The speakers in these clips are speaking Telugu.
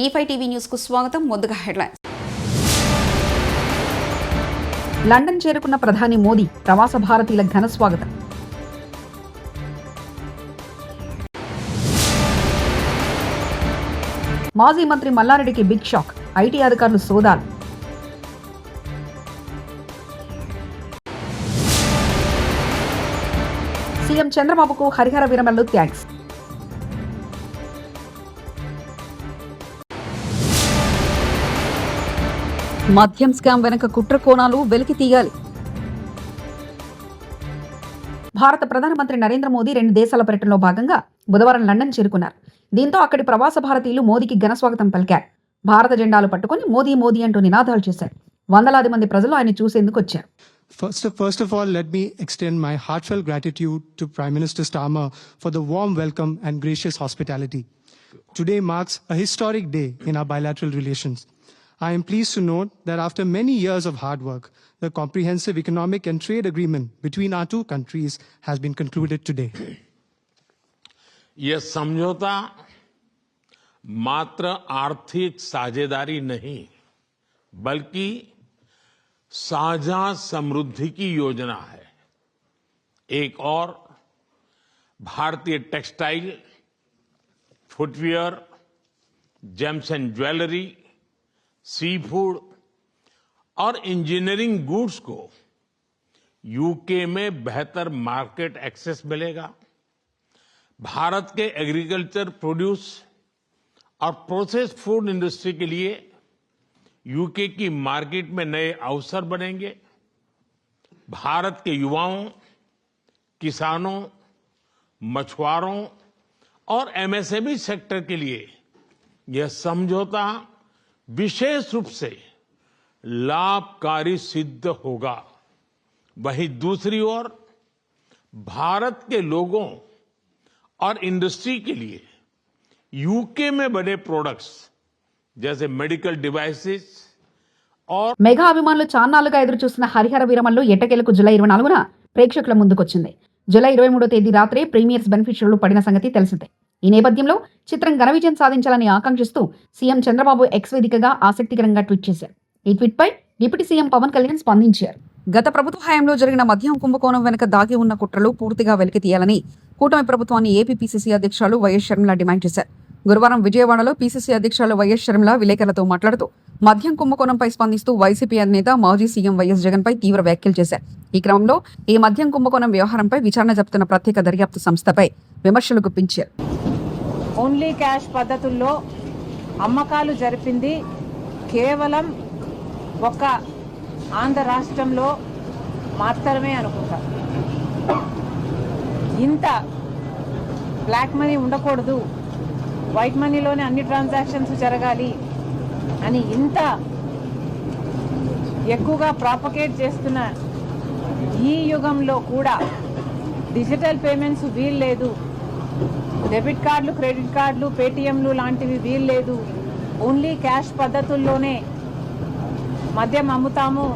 E5 టీవీ న్యూస్ కు స్వాగతం. ముందుగా హెడ్లైన్స్. లండన్ చేరుకున్న ప్రధాని మోదీ ప్రవాస భారతీయుల ఘన స్వాగతం. మాజీ మంత్రి మల్లారెడ్డికి బిగ్ షాక్, ఐటీ అధికారులు సోదాలు. సీఎం చంద్రబాబుకు హరిహర వీరమల్లు థ్యాంక్స్. మద్యం స్కామ్ వెనుక కుట్ర కోణాలు వెలికి తీయాలి. భారత ప్రధానమంత్రి నరేంద్ర మోదీ 2 దేశాల పర్యటనలో భాగంగా బుధవారం లండన్ చేరుకున్నారు. దీంతో అక్కడి ప్రవాస భారతీయులు మోదీకి ఘన స్వాగతం పలికారు. భారత జెండాలు పట్టుకుని మోదీ మోదీ అంటూ నినాదాలు చేశారు. వందలాది మంది ప్రజలు ఆయన చూసేందుకు వచ్చారు. First of all, let me extend my heartfelt gratitude to Prime Minister Starmer for the warm welcome and gracious hospitality. Today marks a historic day in our bilateral relations. I am pleased to note that after many years of hard work, the comprehensive economic and trade agreement between our two countries has been concluded today. यह समझौता मात्र आर्थिक साझेदारी नहीं, बल्कि साझा समृद्धि की योजना है. एक और भारतीय textile, footwear, gems and jewellery, seafood और इंजीनियरिंग गुड्स को यूके में बेहतर मार्केट एक्सेस मिलेगा. भारत के एग्रीकल्चर प्रोड्यूस और प्रोसेस फूड इंडस्ट्री के लिए यूके की मार्केट में नए अवसर बनेंगे. भारत के युवाओं, किसानों, मछुआरों और एमएसएमई सेक्टर के लिए यह समझौता विशेष रूप से लाभकारी सिद्ध होगा. वहीं दूसरी ओर भारत के लोगों और इंडस्ट्री के लिए यूके में बने प्रोडक्ट्स जैसे मेडिकल डिवाइसेस और మెగా అభిమానులు చాన్నాళ్లుగా ఎదురు చూస్తున్న హరిహర వీరమల్లు ఎట్టకేలకు జూలై 24న ప్రేక్షకుల ముందుకొచ్చింది. జూలై 23వ తేదీ రాత్రే ప్రీమియర్స్ బెనిఫిషియర్లు పడిన సంగతి తెలిసిందే. ఈ నేపథ్యంలో చిత్రం ఘన విజయం సాధించాలని ఆకాంక్షిస్తూ సీఎం చంద్రబాబు ఎక్స్ వేదికగా ఆసక్తికరంగా ట్వీట్ చేశారు. ఈ ట్వీట్ పై డిప్యూటీ సీఎం పవన్ కళ్యాణ్ స్పందించారు. గత ప్రభుత్వ హయాంలో జరిగిన మద్యం కుంభకోణం వెనుక దాగి ఉన్న కుట్రలు పూర్తిగా వెలికి తీయాలని కూటమి ప్రభుత్వాన్ని ఏపీ పీసీసీ అధ్యక్షులు వైఎస్ షర్మిల డిమాండ్ చేశారు. గురువారం విజయవాడలో పీసీసీ అధ్యక్షులు వైఎస్ షర్మిల విలేకరులతో మాట్లాడుతూ మద్యం కుంభకోణంపై స్పందిస్తూ వైసీపీ అధినేత మాజీ సీఎం వైఎస్ జగన్ పై తీవ్ర వ్యాఖ్యలు చేశారు. ఈ క్రమంలో ఈ మద్యం కుంభకోణం వ్యవహారంపై విచారణ జరుపుతున్న ప్రత్యేక దర్యాప్తు సంస్థపై విమర్శలు గుప్పించారు. ఓన్లీ క్యాష్ పద్ధతుల్లో అమ్మకాలు జరిపింది కేవలం ఒక ఆంధ్ర రాష్ట్రంలో మాత్రమే అనుకుంటా. ఇంత బ్లాక్ మనీ ఉండకూడదు, వైట్ మనీలోనే అన్ని ట్రాన్సాక్షన్స్ జరగాలి అని ఇంత ఎక్కువగా ప్రాపగేట్ చేస్తున్న ఈ యుగంలో కూడా డిజిటల్ పేమెంట్స్ వీల్లేదు, డెబిట్ కార్డులు, క్రెడిట్ కార్డులు, పేటిఎంలు లాంటివి వీల్లేదు, ఓన్లీ క్యాష్ పద్ధతుల్లోనే మద్యం అమ్ముతాము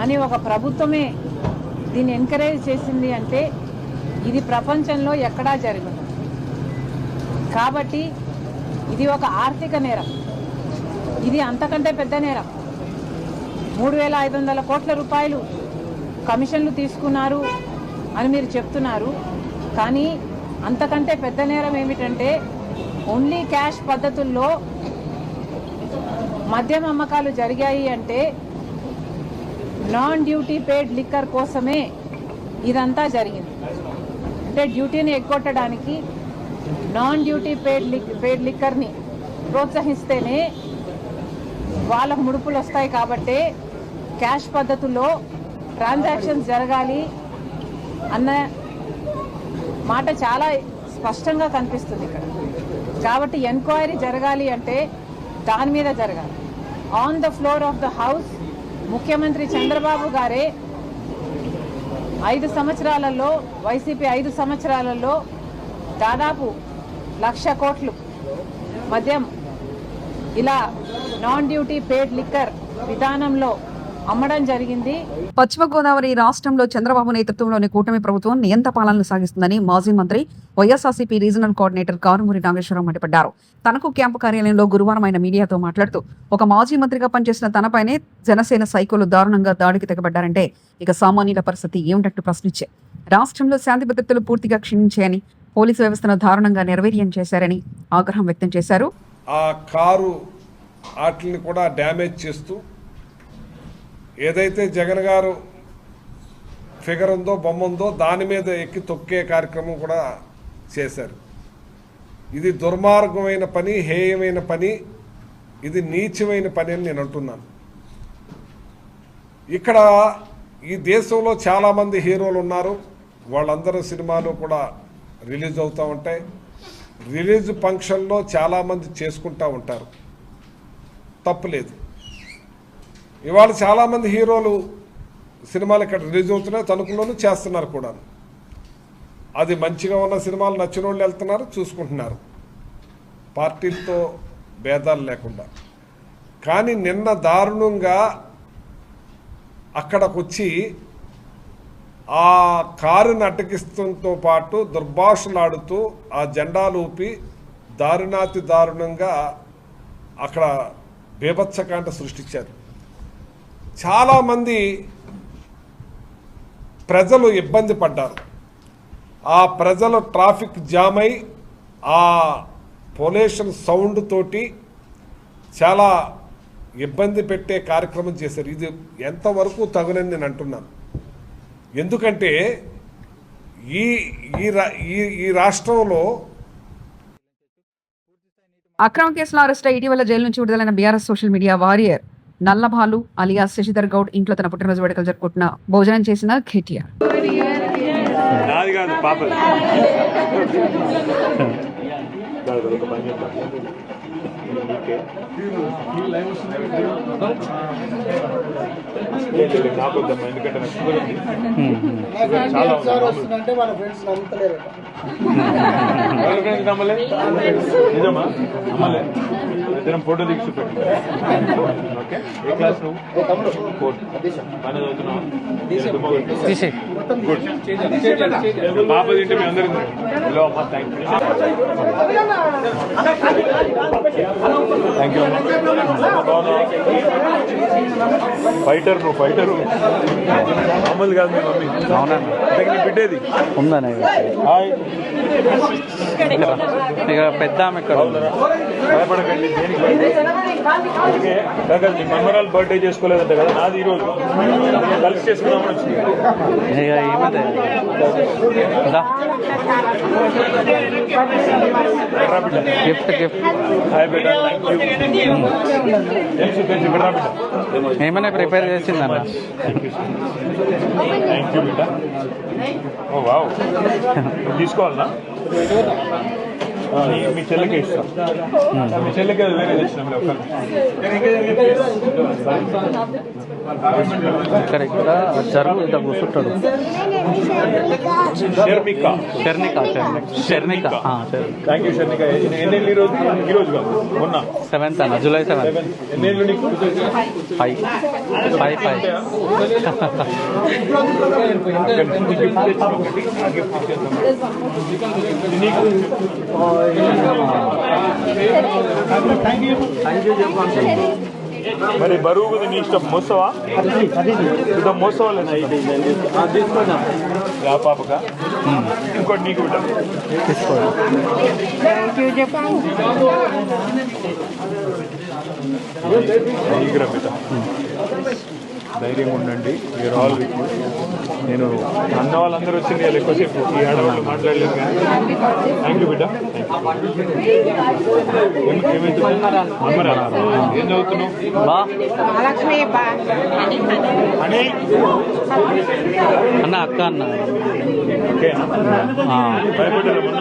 అని ఒక ప్రభుత్వమే దీన్ని ఎంకరేజ్ చేసింది అంటే ఇది ప్రపంచంలో ఎక్కడా జరగదు. కాబట్టి ఇది ఒక ఆర్థిక నేరం, ఇది అంతకంటే పెద్ద నేరం. 3,500 కోట్ల రూపాయలు కమిషన్లు తీసుకున్నారు అని మీరు చెప్తున్నారు, కానీ అంతకంటే పెద్ద నేరం ఏమిటంటే ఓన్లీ క్యాష్ పద్ధతుల్లో మద్యం అమ్మకాలు జరిగాయి అంటే నాన్ డ్యూటీ పేడ్ లిక్కర్ కోసమే ఇదంతా జరిగింది. అంటే డ్యూటీని ఎగ్గొట్టడానికి నాన్ డ్యూటీ పేడ్ లిక్కర్ని ప్రోత్సహిస్తేనే వాళ్ళకు ముడుపులు వస్తాయి. కాబట్టి క్యాష్ పద్ధతుల్లో ట్రాన్సాక్షన్స్ జరగాలి అన్న మాట చాలా స్పష్టంగా కనిపిస్తుంది ఇక్కడ. కాబట్టి ఎంక్వైరీ జరగాలి అంటే దాని మీద జరగాలి. On the floor of the house ముఖ్యమంత్రి చంద్రబాబు గారే 5 సంవత్సరాలలో, వైసీపీ 5 సంవత్సరాలలో దాదాపు 1,00,000 కోట్లు మద్యం ఇలా నాన్ డ్యూటీ పేడ్ లిక్కర్ విధానంలో అమ్మడం జరిగింది. పశ్చిమ గోదావరి రాష్ట్రంలో చంద్రబాబు నేతృత్వంలోని కూటమి ప్రభుత్వం నియంత పాలనను సాగిస్తుందని మాజీ మంత్రి వైఎస్ఆర్సీపీ రీజనల్ కోఆర్డినేటర్ కారుమూరి నాగేశ్వరరావు మండిపడ్డారు. తనకు క్యాంపు కార్యాలయంలో గురువారం ఆయన మీడియాతో మాట్లాడుతూ ఒక మాజీ మంత్రిగా పనిచేసిన తనపైనే జనసేన సైకోలు దారుణంగా దాడికి తెగబడ్డారంటే ఇక సామాన్యుల పరిస్థితి ఏమిటట్టు ప్రశ్నించారు. రాష్ట్రంలో శాంతి భద్రతలు పూర్తిగా క్షీణించాయని, పోలీసు వ్యవస్థను దారుణంగా నిర్వీర్యం చేశారని ఆగ్రహం వ్యక్తం చేశారు. ఆ కారు వాటిని కూడా డ్యామేజ్ చేస్తూ ఏదైతే జగన్ గారు ఫిగర్ ఉందో, బొమ్మ ఉందో దాని మీద ఎక్కి తొక్కే కార్యక్రమం కూడా చేశారు. ఇది దుర్మార్గమైన పని, హేయమైన పని, ఇది నీచమైన పని అని నేను అంటున్నాను. ఇక్కడ ఈ దేశంలో చాలామంది హీరోలు ఉన్నారు. వాళ్ళందరూ సినిమాలు కూడా రిలీజ్ అవుతూ ఉంటాయి. రిలీజ్ ఫంక్షన్లో చాలామంది చేసుకుంటూ ఉంటారు, తప్పులేదు. ఇవాళ చాలామంది హీరోలు సినిమాలు ఇక్కడ రిలీజ్ అవుతున్నాయి, తణుకులోనూ చేస్తున్నారు కూడా. అది మంచిగా ఉన్న సినిమాలు నచ్చిన వాళ్ళు వెళ్తున్నారు, చూసుకుంటున్నారు, పార్టీలతో భేదాలు లేకుండా. కానీ నిన్న దారుణంగా అక్కడికి వచ్చి ఆ కారుని అడ్డగిస్తుంతో పాటు దుర్భాషలాడుతూ ఆ జెండాలు ఊపి దారుణాతి దారుణంగా అక్కడ బీభత్సకాండ సృష్టించారు. చాలామంది ప్రజలు ఇబ్బంది పడ్డారు. ఆ ప్రజలు ట్రాఫిక్ జామ్ అయి ఆ పొల్యూషన్ సౌండ్ తోటి చాలా ఇబ్బంది పెట్టే కార్యక్రమం చేశారు. ఇది ఎంతవరకు తగునని నేను అంటున్నాను. ఎందుకంటే ఈ రాష్ట్రంలో అక్రమ కేసులో అరెస్ట్ అయి ఇటీవల జైలు నుంచి విడుదలైన BRS social media warrior Nallabhalu alias Sasidhar Goud ఇంట్లో తన పుట్టినరోజు వేడుకలు జరుపుకుంటున్న భోజనం చేసిన కేటీఆర్. ఫోటో దిగి చూపెట్టు. ఏ క్లాస్ నువ్వు? పాప తింటే మీ అందరూ హలో అమ్మా, థ్యాంక్ యూ ఫైటర్. నువ్వు ఫైటరు మామూలు కాదు మీ మమ్మీ. అవునా? నీ బిడ్డేది ఉందనే ఇక పెద్ద ఆమె భయపడకండి, దేనికి అందుకే మీ మనమరాలు బర్త్డే చేసుకోలేదంట కదా, నాది ఈరోజు కలిసి చేసుకున్నామని వచ్చింది. ఇక ఏమదే గిఫ్ట్ గిఫ్ట్ హాయ్ బేటా, థ్యాంక్ యూ. తెలుసు ఇక్కడ రా బిడ్డ. ఏమైనా ప్రిపేర్ చేసిందన్న. థ్యాంక్ యూ బేటా. ఓ వావ్, తీసుకోవాలనా? మీ చెల్లెకే ఇస్తాం. మీ చెల్లెకే వేరే తెచ్చినాం. ఇక్కడ ఇక్కడ జరుగు ఇట్లా కూర్చుంటాడు. షర్నిక. Thank you Sharnika. ఎన్నేళ్ళు ఈరోజు? ఈరోజు కాదు, మొన్న 7th అన్న, July 7th. ఎన్నేళ్ళు నీకు? 5. మరి బరువు నీ ఇష్టం, మోసవా? ఇదో మోసవాళ్ళ పాపక. ఇంకోటి నీకు బిడ్డ తీసుకో. బిడ్డ ధైర్యంగా ఉండండి. మీరు ఆల్ నేను అన్న వాళ్ళందరూ వచ్చింది ఎక్కువసేపు ఈ ఆడవాళ్ళు మాట్లాడలేదు కానీ. థ్యాంక్ యూ బిడ్డ. ఏం చదువుతున్నావు? అన్న అక్క అన్న భయపడ్డారా మొన్న?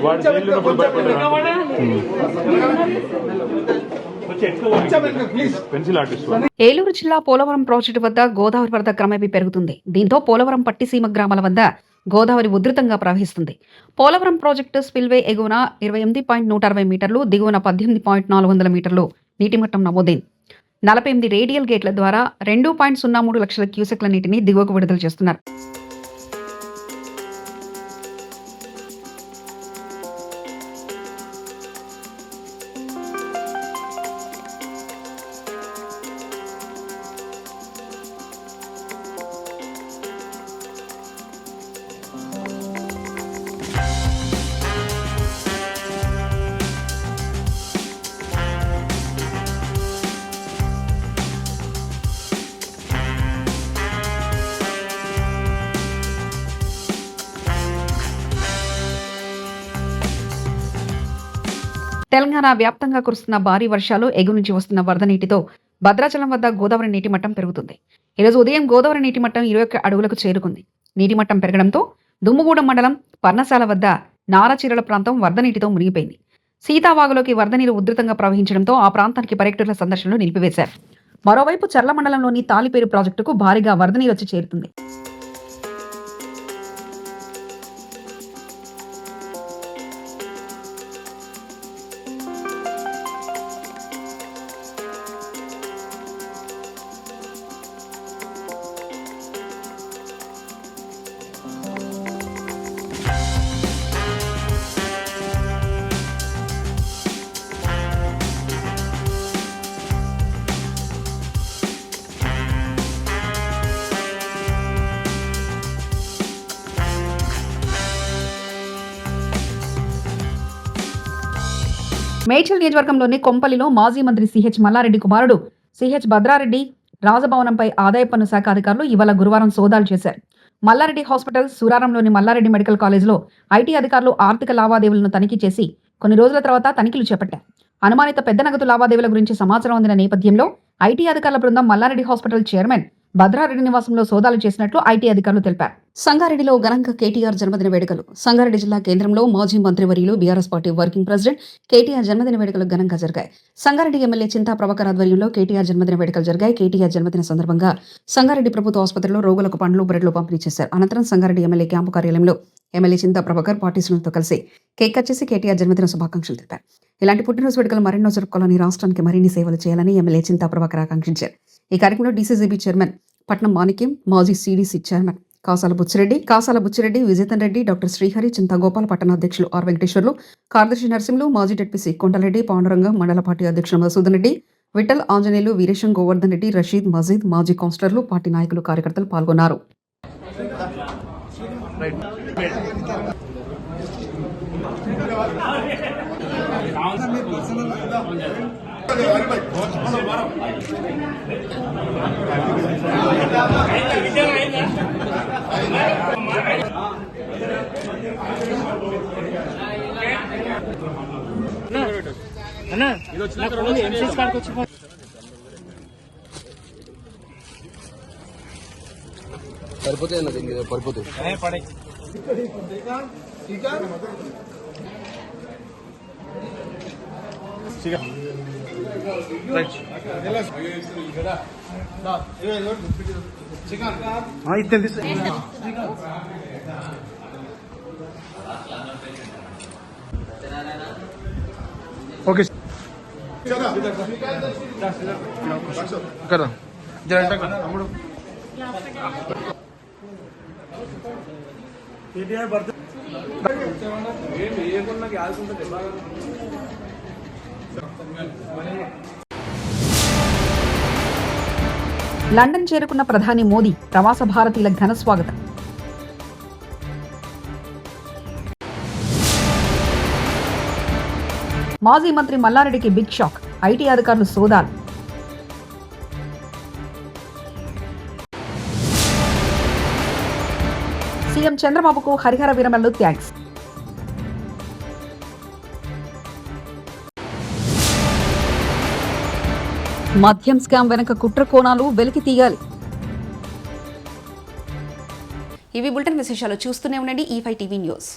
వాడు జైలున్నప్పుడు భయపడ్డారా? ఏలూరు జిల్లా పోలవరం ప్రాజెక్టు వద్ద గోదావరి వరద క్రమేపీ పెరుగుతుంది. దీంతో పోలవరం పట్టిసీమ గ్రామాల వద్ద గోదావరి ఉధృతంగా ప్రవహిస్తుంది. పోలవరం ప్రాజెక్టు స్పిల్వే ఎగువన 28.160 మీటర్లు, దిగువన 18.400 మీటర్లు నీటిమట్టం నమోదైంది. 48 రేడియల్ గేట్ల ద్వారా 2.03 లక్షల క్యూసెక్ల నీటిని దిగువకు విడుదల చేస్తున్నారు. తెలంగాణ వ్యాప్తంగా కురుస్తున్న భారీ వర్షాలు, ఎగువ నుంచి వస్తున్న వరద నీటితో భద్రాచలం వద్ద గోదావరి నీటి మట్టం పెరుగుతుంది. ఈరోజు ఉదయం గోదావరి నీటి మట్టం 21 అడుగులకు చేరుకుంది. నీటి మట్టం పెరగడంతో దుమ్ముగూడెం మండలం పర్ణశాల వద్ద నారచీరల ప్రాంతం వరద నీటితో మునిగిపోయింది. సీతావాగులోకి వరద నీరు ఉధృతంగా ప్రవహించడంతో ఆ ప్రాంతానికి పర్యాటకుల సందర్శనలు నిలిపివేశారు. మరోవైపు చర్ల మండలంలోని తాలిపేరు ప్రాజెక్టుకు భారీగా వరద నీరు వచ్చి చేరుతుంది. మేడ్చల్ నియోజకవర్గంలోని కొంపల్లిలో మాజీ మంత్రి సిహెచ్ మల్లారెడ్డి కుమారుడు సిహెచ్ భద్రారెడ్డి రాజభవనంపై ఆదాయ పన్ను శాఖ అధికారులు ఇవాళ గురువారం సోదాలు చేశారు. మల్లారెడ్డి హాస్పిటల్, సూరారంలోని మల్లారెడ్డి మెడికల్ కాలేజ్లో ఐటీ అధికారులు ఆర్థిక లావాదేవీలను తనిఖీ చేసి కొన్ని రోజుల తర్వాత తనిఖీలు చేపట్టారు. అనుమానిత పెద్ద నగదు లావాదేవీల గురించి సమాచారం అందిన నేపథ్యంలో ఐటీ అధికారుల బృందం మల్లారెడ్డి హాస్పిటల్ చైర్మన్ భద్రారెడ్డి నివాసంలో సోదాలు చేసినట్లు ఐటీ అధికారులు తెలిపారు. సంగారెడ్డిలో ఘనంగా కేటీఆర్ జన్మదిన వేడుకలు. సంగారెడ్డి జిల్లా కేంద్రంలో మాజీ మంత్రివర్యులు BRS party working president KTR జన్మదిన వేడుకలు ఘనంగా జరిగాయి. సంగారెడ్డి ఎమ్మెల్యే చింతా ప్రభాకర్ ఆధ్వర్యంలో కేటీఆర్ జన్మదిన వేడుకలు జరిగాయి. కేటీఆర్ జన్మదిన సందర్భంగా సంగారెడ్డి ప్రభుత్వ ఆసుపత్రిలో రోగులకు పండ్లు, బ్రెడ్లు పంపిణీ చేశారు. అనంతరం సంగారెడ్డి ఎమ్మెల్యే క్యాంపు కార్యాలయంలో ఎమ్మెల్యే చింతా ప్రభాకర్ పార్టీ శ్రేణులతో కలిసి కేక్ కట్ చేసి కేటీఆర్ జన్మదిన శుభాకాంక్షలు తెలిపారు. ఇలాంటి పుట్టినరోజు వేడుకలు మరెన్నో జరుపుకోవాలని, రాష్ట్రానికి మరిన్ని సేవలు చేయాలని ఎమ్మెల్యే చింతా ప్రభాకర్ ఆకాంక్షించారు. ఈ కార్యక్రమంలో డీసీసీబీ చైర్మన్ పట్నం మాణిక్యం, మాజీ CDC chairman Kasala Buchireddy, Vijethan Reddy, doctor Srihari, Chintagopal, పట్టణ అధ్యక్షులు ఆర్ వెంకటేశ్వర్లు, కార్యదర్శి నరసింహులు, మాజీ జెడ్పీసీ కొండలరెడ్డి, పాండురంగం, మండల పార్టీ అధ్యక్షులు మసూదన్ రెడ్డి, విఠల్, ఆంజనేయులు, వీరేశం, గోవర్ధన్ రెడ్డి, రషీద్, మజీద్, మాజీ కౌన్సిలర్లు, పార్టీ నాయకులు, కార్యకర్తలు పాల్గొన్నారు. Okay. లండన్ చేరుకున్న ప్రధాని మోదీ, ప్రవాస భారతీయుల ఘన స్వాగతం. మాజీ మంత్రి మల్లారెడ్డికి బిగ్ షాక్, ఐటీ అధికారులు సోదాలు. సీఎం చంద్రబాబుకు హరిహర వీరమల్లు థ్యాంక్స్. మద్యం స్కామ్ వెనక కుట్ర కోణాలు వెలికి తీయాలి. ఇవి బులెటిన్ విశేషాలు. చూస్తూనే ఉండండి E5 టీవీ న్యూస్.